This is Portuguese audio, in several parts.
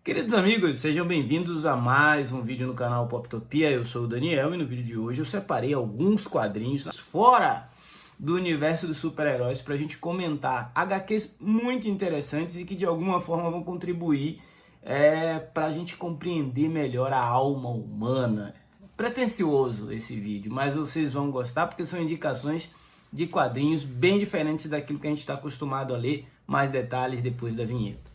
Queridos amigos, sejam bem-vindos a mais um vídeo no canal Poptopia. Eu sou o Daniel e no vídeo de hoje eu separei alguns quadrinhos fora do universo dos super-heróis para a gente comentar HQs muito interessantes e que de alguma forma vão contribuir para a gente compreender melhor a alma humana. Pretencioso esse vídeo, mas vocês vão gostar porque são indicações de quadrinhos bem diferentes daquilo que a gente está acostumado a ler. Mais detalhes depois da vinheta.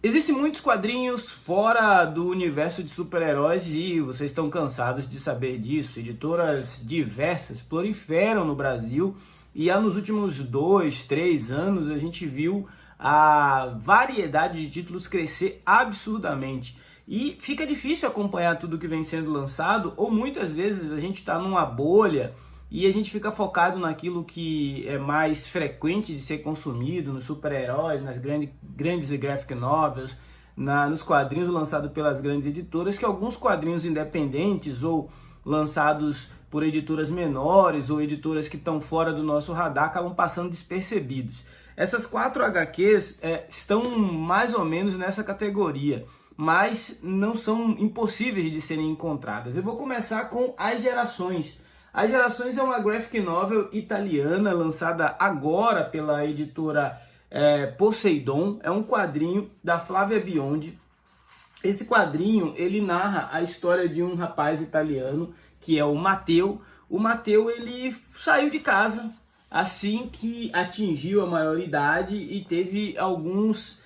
Existem muitos quadrinhos fora do universo de super-heróis e vocês estão cansados de saber disso. Editoras diversas proliferam no Brasil e nos últimos 2, 3 anos a gente viu a variedade de títulos crescer absurdamente. E fica difícil acompanhar tudo que vem sendo lançado, ou muitas vezes a gente está numa bolha e a gente fica focado naquilo que é mais frequente de ser consumido, nos super-heróis, nas grandes graphic novels, nos quadrinhos lançados pelas grandes editoras, que alguns quadrinhos independentes ou lançados por editoras menores ou editoras que estão fora do nosso radar acabam passando despercebidos. Essas 4 HQs estão mais ou menos nessa categoria, mas não são impossíveis de serem encontradas. Eu vou começar com As Gerações. As Gerações é uma graphic novel italiana lançada agora pela editora Poseidon. É um quadrinho da Flávia Biondi. Esse quadrinho ele narra a história de um rapaz italiano que é o Matteo. O Matteo ele saiu de casa assim que atingiu a maioridade e teve alguns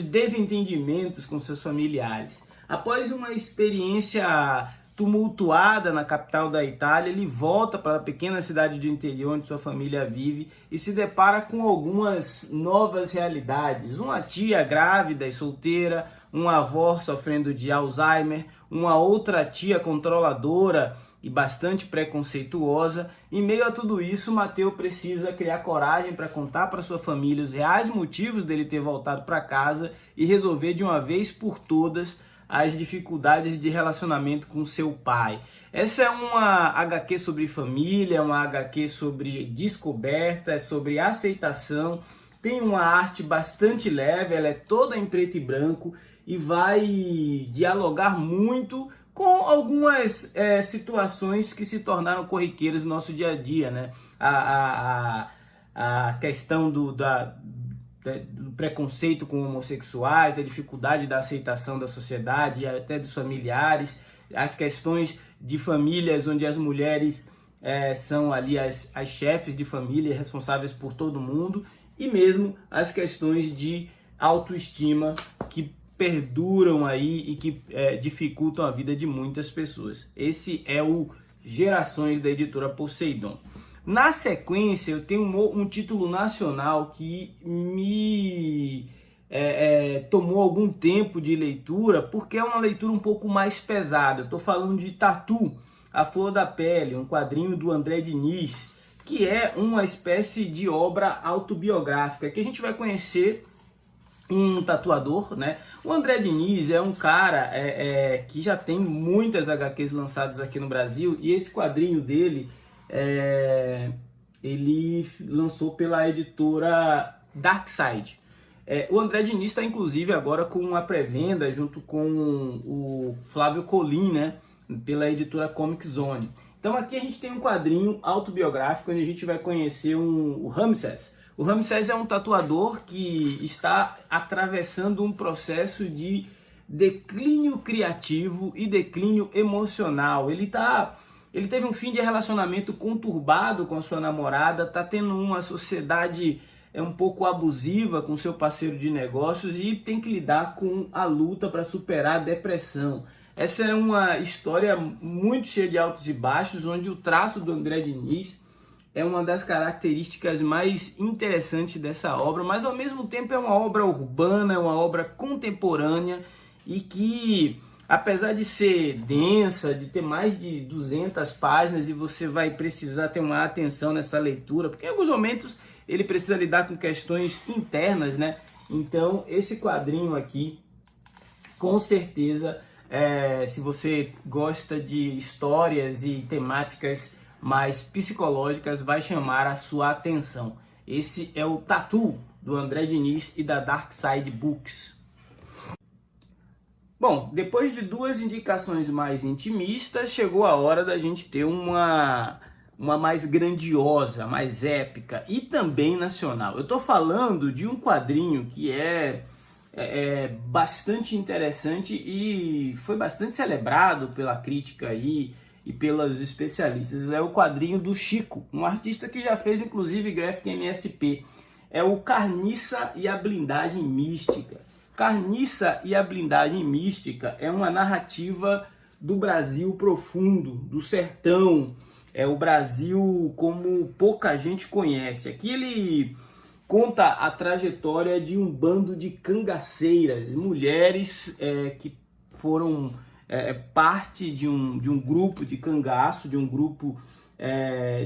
desentendimentos com seus familiares. Após uma experiência tumultuada na capital da Itália, ele volta para a pequena cidade do interior onde sua família vive e se depara com algumas novas realidades. Uma tia grávida e solteira, uma avó sofrendo de Alzheimer, uma outra tia controladora e bastante preconceituosa. Em meio a tudo isso, Matteo precisa criar coragem para contar para sua família os reais motivos dele ter voltado para casa e resolver de uma vez por todas as dificuldades de relacionamento com seu pai. Essa é uma HQ sobre família, uma HQ sobre descoberta, sobre aceitação. Tem uma arte bastante leve, ela é toda em preto e branco e vai dialogar muito com algumas situações que se tornaram corriqueiras no nosso dia a dia, né? A questão do preconceito com homossexuais, da dificuldade da aceitação da sociedade e até dos familiares, as questões de famílias onde as mulheres são ali as chefes de família, responsáveis por todo mundo, e mesmo as questões de autoestima que perduram aí e que dificultam a vida de muitas pessoas. Esse é o Gerações da editora Poseidon. Na sequência, eu tenho um título nacional que me tomou algum tempo de leitura, porque é uma leitura um pouco mais pesada. Eu estou falando de Tatu, A Flor da Pele, um quadrinho do André Diniz, que é uma espécie de obra autobiográfica, que a gente vai conhecer um tatuador, né? O André Diniz é um cara que já tem muitas HQs lançadas aqui no Brasil, e esse quadrinho dele ele lançou pela editora Darkside. O André Diniz está inclusive agora com uma pré-venda junto com o Flávio Colin, né, pela editora Comic Zone. Então aqui a gente tem um quadrinho autobiográfico onde a gente vai conhecer o Ramsés. O Ramsés é um tatuador que está atravessando um processo de declínio criativo e declínio emocional. Ele teve um fim de relacionamento conturbado com a sua namorada, está tendo uma sociedade um pouco abusiva com seu parceiro de negócios e tem que lidar com a luta para superar a depressão. Essa é uma história muito cheia de altos e baixos, onde o traço do André Diniz é uma das características mais interessantes dessa obra, mas ao mesmo tempo é uma obra urbana, é uma obra contemporânea e que, apesar de ser densa, de ter mais de 200 páginas e você vai precisar ter uma atenção nessa leitura, porque em alguns momentos ele precisa lidar com questões internas, né? Então esse quadrinho aqui, com certeza, se você gosta de histórias e temáticas mais psicológicas, vai chamar a sua atenção. Esse é o Tatu, do André Diniz e da Dark Side Books. Bom, depois de duas indicações mais intimistas, chegou a hora da gente ter uma mais grandiosa, mais épica e também nacional. Eu estou falando de um quadrinho que é bastante interessante e foi bastante celebrado pela crítica aí e pelos especialistas. É o quadrinho do Chico, um artista que já fez inclusive graphic MSP. É o Carniça e a Blindagem Mística. Carniça e a Blindagem Mística é uma narrativa do Brasil profundo, do sertão. É o Brasil como pouca gente conhece. Aqui ele conta a trajetória de um bando de cangaceiras, mulheres que foram parte de um grupo de cangaço, de um grupo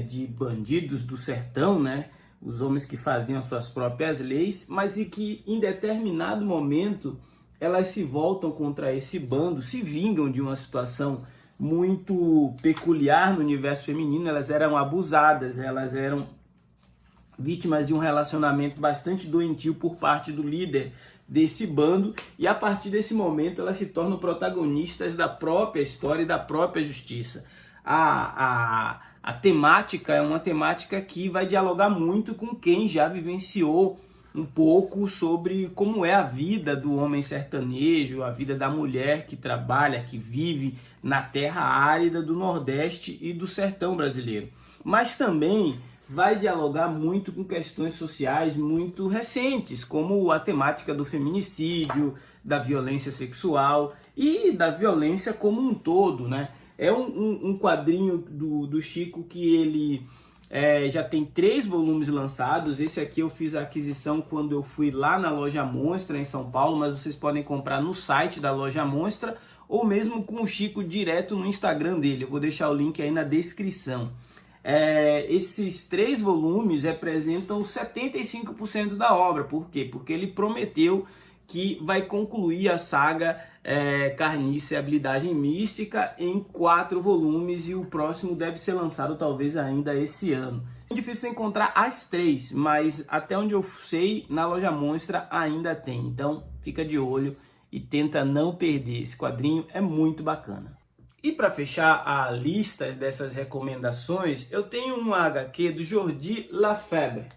de bandidos do sertão, né? Os homens que faziam as suas próprias leis, mas e que em determinado momento elas se voltam contra esse bando, se vingam de uma situação muito peculiar no universo feminino. Elas eram abusadas, elas eram vítimas de um relacionamento bastante doentio por parte do líder desse bando, e a partir desse momento elas se tornam protagonistas da própria história e da própria justiça. A temática é uma temática que vai dialogar muito com quem já vivenciou um pouco sobre como é a vida do homem sertanejo, a vida da mulher que trabalha, que vive na terra árida do Nordeste e do sertão brasileiro. Mas também vai dialogar muito com questões sociais muito recentes, como a temática do feminicídio, da violência sexual e da violência como um todo, né? É um quadrinho do Chico que ele já tem 3 volumes lançados. Esse aqui eu fiz a aquisição quando eu fui lá na Loja Monstra em São Paulo, mas vocês podem comprar no site da Loja Monstra ou mesmo com o Chico direto no Instagram dele. Eu vou deixar o link aí na descrição. Esses 3 volumes representam 75% da obra. Por quê? Porque ele prometeu que vai concluir a saga Carniça e a Blindagem Mística em 4 volumes, e o próximo deve ser lançado talvez ainda esse ano. É difícil encontrar as 3, mas até onde eu sei, na Loja Monstra ainda tem. Então fica de olho e tenta não perder. Esse quadrinho é muito bacana. E para fechar a lista dessas recomendações, eu tenho um HQ do Jordi Lafebre.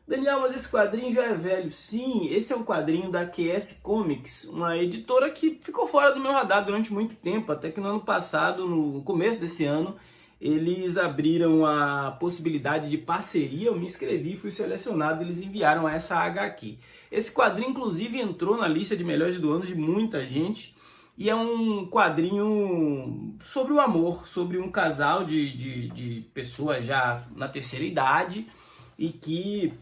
Daniel, mas esse quadrinho já é velho. Sim, esse é um quadrinho da QS Comics, uma editora que ficou fora do meu radar durante muito tempo, até que no ano passado, no começo desse ano, eles abriram a possibilidade de parceria. Eu me inscrevi, fui selecionado, eles enviaram essa HQ. Esse quadrinho, inclusive, entrou na lista de melhores do ano de muita gente, e é um quadrinho sobre o amor, sobre um casal de pessoas já na terceira idade e que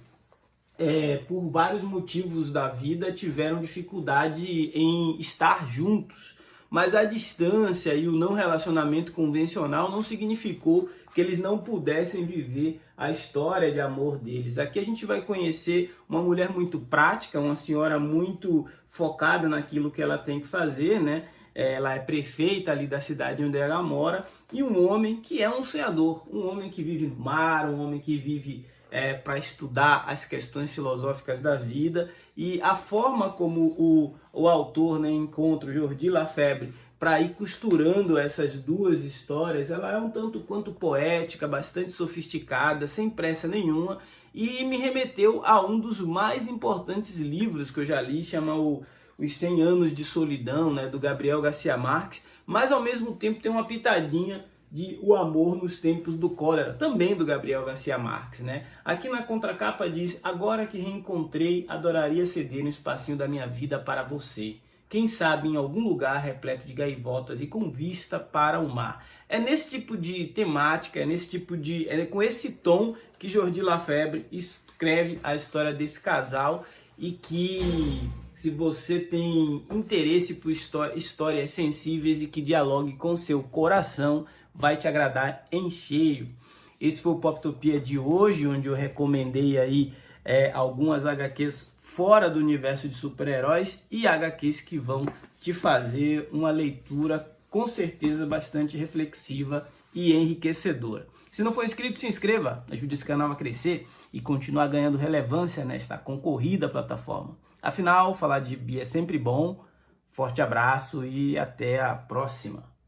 por vários motivos da vida tiveram dificuldade em estar juntos, mas a distância e o não relacionamento convencional não significou que eles não pudessem viver a história de amor deles. Aqui a gente vai conhecer uma mulher muito prática, uma senhora muito focada naquilo que ela tem que fazer, né? Ela é prefeita ali da cidade onde ela mora, e um homem que é um sonhador, um homem que vive no mar, um homem que vive para estudar as questões filosóficas da vida. E a forma como o autor, né, encontra o Jordi Lafebre para ir costurando essas duas histórias, ela é um tanto quanto poética, bastante sofisticada, sem pressa nenhuma, e me remeteu a um dos mais importantes livros que eu já li, chama Os 100 Anos de Solidão, né, do Gabriel Garcia Marques, mas ao mesmo tempo tem uma pitadinha de O Amor nos Tempos do Cólera, também do Gabriel Garcia Marques, né? Aqui na contracapa diz: agora que reencontrei, adoraria ceder um espacinho da minha vida para você. Quem sabe em algum lugar repleto de gaivotas e com vista para o mar. É nesse tipo de temática, é com esse tom que Jordi Lafebre escreve a história desse casal, e que, se você tem interesse por histórias sensíveis e que dialogue com seu coração, vai te agradar em cheio. Esse foi o Poptopia de hoje, onde eu recomendei aí algumas HQs fora do universo de super-heróis e HQs que vão te fazer uma leitura com certeza bastante reflexiva e enriquecedora. Se não for inscrito, se inscreva, ajude esse canal a crescer e continuar ganhando relevância nesta concorrida plataforma. Afinal, falar de BI é sempre bom. Forte abraço e até a próxima.